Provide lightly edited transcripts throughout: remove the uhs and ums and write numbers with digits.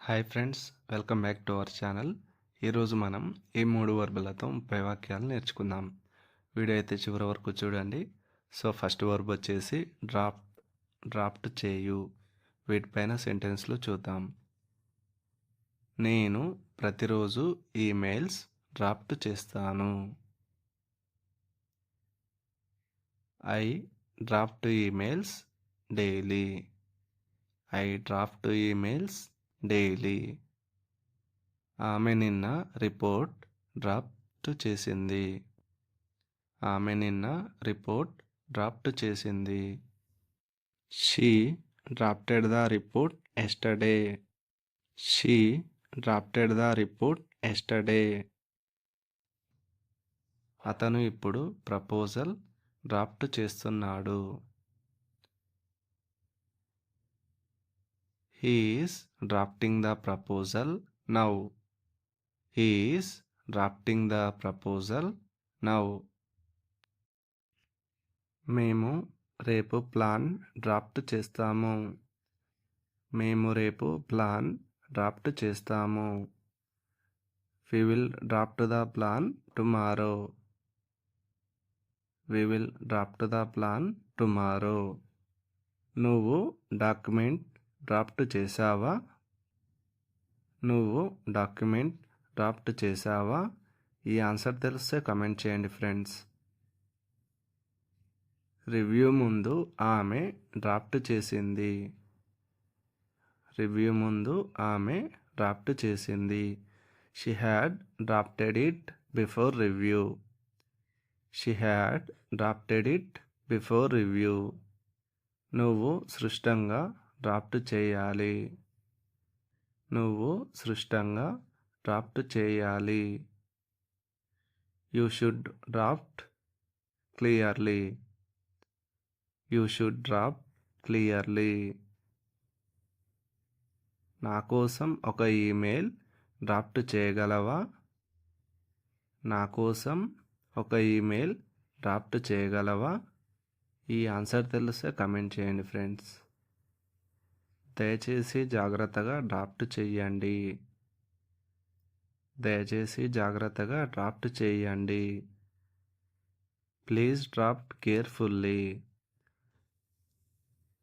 Hi friends, welcome back to our channel. ఈరోజు మనం ఈ 3 వర్బులతో 30 వాక్యాలు నేర్చుకుందాం. వీడియో అయితే చివరి వరకు చూడండి. సో ఫస్ట్ వర్బ్ వచ్చేసి డ్రాఫ్ట్ చేయు. వీటిపైన సెంటెన్స్లు చూద్దాం. నేను ప్రతిరోజు ఈమెయిల్స్ డ్రాఫ్ట్ చేస్తాను. I draft emails daily. I draft emails daily. ఆమె నిన్న రిపోర్ట్ డ్రాఫ్ట్ చేసింది. ఆమె నిన్న రిపోర్ట్ డ్రాఫ్ట్ చేసింది. She drafted the report yesterday. She drafted the report yesterday. అతను ఇప్పుడు ప్రపోజల్ డ్రాఫ్ట్ చేస్తున్నాడు. He is drafting the proposal now. He is drafting the proposal now. మేము రేపు ప్లాన్ డ్రాఫ్ట్ చేస్తాము. మేము రేపు ప్లాన్ డ్రాఫ్ట్ చేస్తాము. We will draft the plan tomorrow. We will draft the plan tomorrow. నువ్వు డాక్యుమెంట్ డ్రాఫ్ట్ చేసావా? నువ్వు డాక్యుమెంట్ డ్రాఫ్ట్ చేసావా? ఈ ఆన్సర్ తెలిస్తే కమెంట్ చేయండి ఫ్రెండ్స్. రివ్యూ ముందు ఆమె డ్రాఫ్ట్ చేసింది. రివ్యూ ముందు ఆమె డ్రాఫ్ట్ చేసింది. She had drafted it before review. She had drafted it before review. నువ్వు సృష్టంగా డ్రాఫ్ట్ చేయాలి. నువ్వు సృష్టంగా డ్రాఫ్ట్ చేయాలి. You should draft clearly. You should draft clearly. నా కోసం ఒక ఈమెయిల్ డ్రాఫ్ట్ చేయగలవా? నా కోసం ఒక ఈమెయిల్ డ్రాఫ్ట్ చేయగలవా? ఈ ఆన్సర్ తెలిస్తే కమెంట్ చేయండి ఫ్రెండ్స్. దయచేసి జాగ్రత్తగా డ్రాఫ్ట్ చేయండి. దయచేసి జాగ్రత్తగా డ్రాఫ్ట్ చేయండి. Please draft carefully.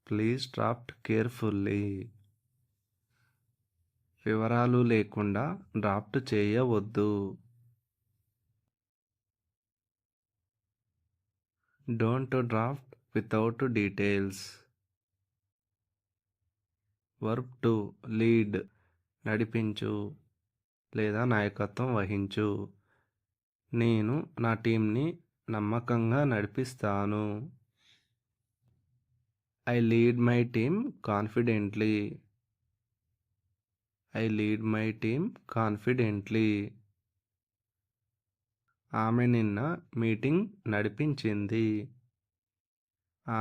Please draft carefully. వివరాలు లేకుండా డ్రాఫ్ట్ చేయవద్దు. Don't draft without details. Verb 2 lead నడిపించు లేదా నాయకత్వం వహించు. నేను నా టీంని నమ్మకంగా నడిపిస్తాను. I lead my team confidently. I lead my team confidently. ఆమె నిన్న మీటింగ్ నడిపించింది.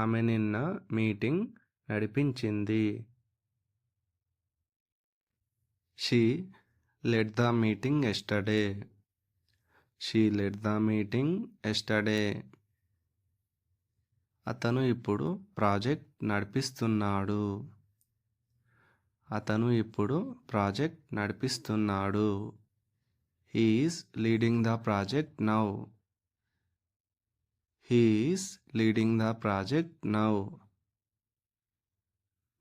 ఆమె నిన్న మీటింగ్ నడిపించింది. She led the meeting yesterday. She led the meeting yesterday. అతను ఇప్పుడు ప్రాజెక్ట్ నడిపిస్తున్నాడు. అతను ఇప్పుడు ప్రాజెక్ట్ నడిపిస్తున్నాడు. He is leading the project now. He is leading the project now.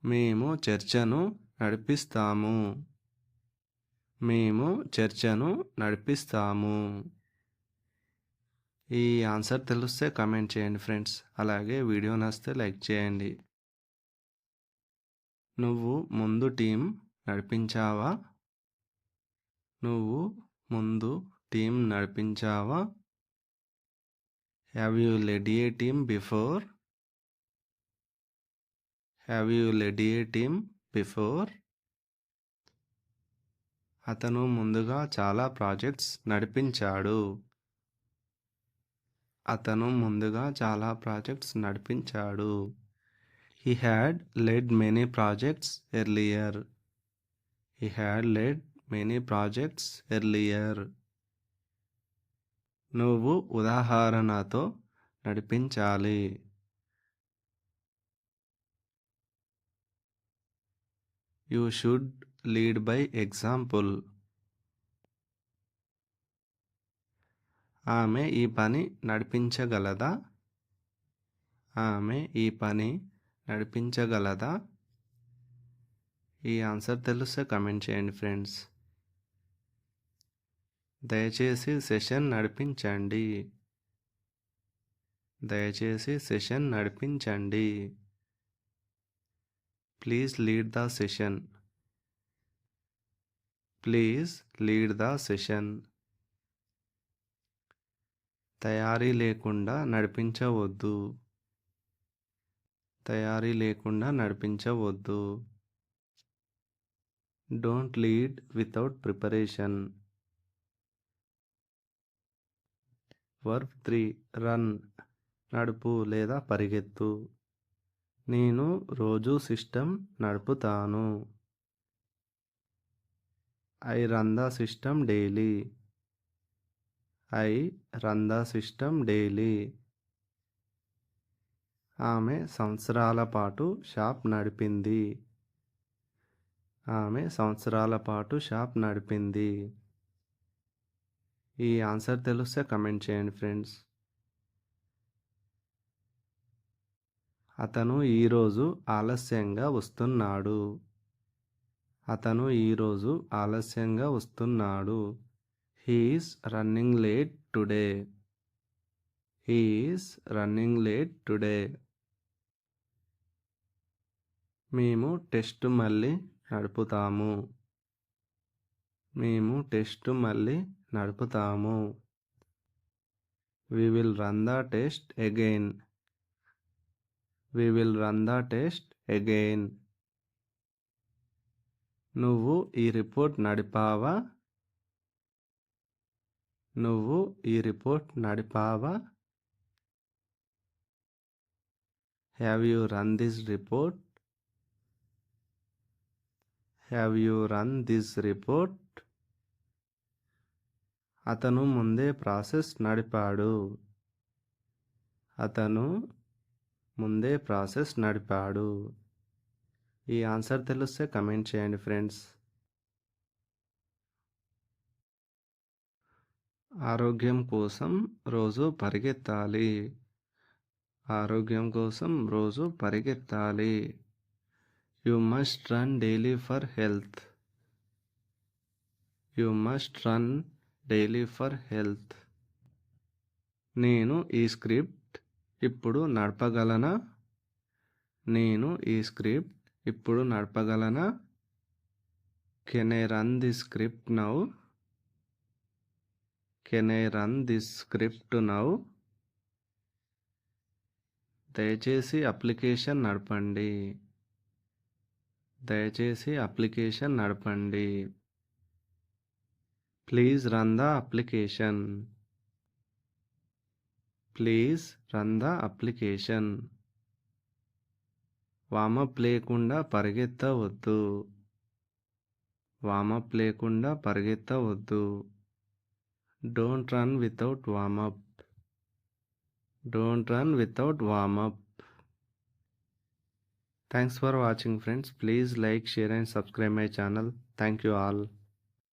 మేము చర్చను నడిపిస్తాము. మేము చర్చను నడిపిస్తాము. ఈ ఆన్సర్ తెలిస్తే కామెంట్ చేయండి ఫ్రెండ్స్. అలాగే వీడియో నచ్చితే లైక్ చేయండి. నువ్వు ముందు టీం నడిపించావా? నువ్వు ముందు టీం నడిపించావా? Have you led a team before? Have you led a team before? అతను ముందుగా చాలా ప్రాజెక్ట్స్ నడిపించాడు. అతను ముందుగా చాలా ప్రాజెక్ట్స్ నడిపించాడు. He had led many projects earlier. He had led many projects earlier. నువ్వు ఉదాహరణతో నడిపించాలి. You should lead by example. ఆమె ఈ పని నడిపించగలదా? ఆమె ఈ పని నడిపించగలదా? ఈ ఆన్సర్ తెలిస్తే కమెంట్ చేయండి ఫ్రెండ్స్. దయచేసి సెషన్ నడిపించండి. దయచేసి సెషన్ నడిపించండి. Please lead the session. Please lead the session. తయారీ లేకుండా నడిపించవద్దు. తయారీ లేకుండా నడిపించవద్దు. Don't lead without preparation. Verb 3 run నడుపు లేదా పరిగెత్తు. నేను రోజు సిస్టమ్ నడుపుతాను. I run the system daily. I run the system daily. ఆమె సంవత్సరాల పాటు షాప్ నడిపింది. ఆమె సంవత్సరాల పాటు షాప్ నడిపింది. ఈ ఆన్సర్ తెలిస్తే కమెంట్ చేయండి ఫ్రెండ్స్. అతను ఈరోజు ఆలస్యంగా వస్తున్నాడు. అతను ఈరోజు ఆలస్యంగా వస్తున్నాడు. He is running late today. He is running late today. మేము టెస్ట్ మళ్ళీ నడుపుతాము. మేము టెస్ట్ మళ్ళీ నడుపుతాము. We will run the test again. We will run the test again. నువ్వు ఈ రిపోర్ట్ నడిపావా? నువ్వు ఈ report నడిపావా? Have you run this report? Have you run this report? అతను ముందే ప్రాసెస్ నడిపాడు. అతను ముందే ప్రాసెస్ నడిపాడు. ఈ ఆన్సర్ తెలిస్తే కమెంట్ చేయండి ఫ్రెండ్స్. ఆరోగ్యం కోసం రోజు పరిగెత్తాలి. ఆరోగ్యం కోసం రోజు పరిగెత్తాలి. You must run daily for health. You must run daily for health. నేను ఈ స్క్రిప్ట్ ఇప్పుడు నడపగలనా? నేను ఈ స్క్రిప్ట్ ఇప్పుడు నడపగలనా? Can I run this script now? Can I run this script now? దయచేసి అప్లికేషన్ నడపండి. దయచేసి అప్లికేషన్ నడపండి. Please run the application. Please run the application. Warm up లేకుండా పరిగెత్తవద్దు. వామప్ లేకుండా పరిగెత్తవద్దు. Don't run without warm up. Don't run without warm up. Thanks for watching friends. Please like, share and subscribe my channel. Thank you all.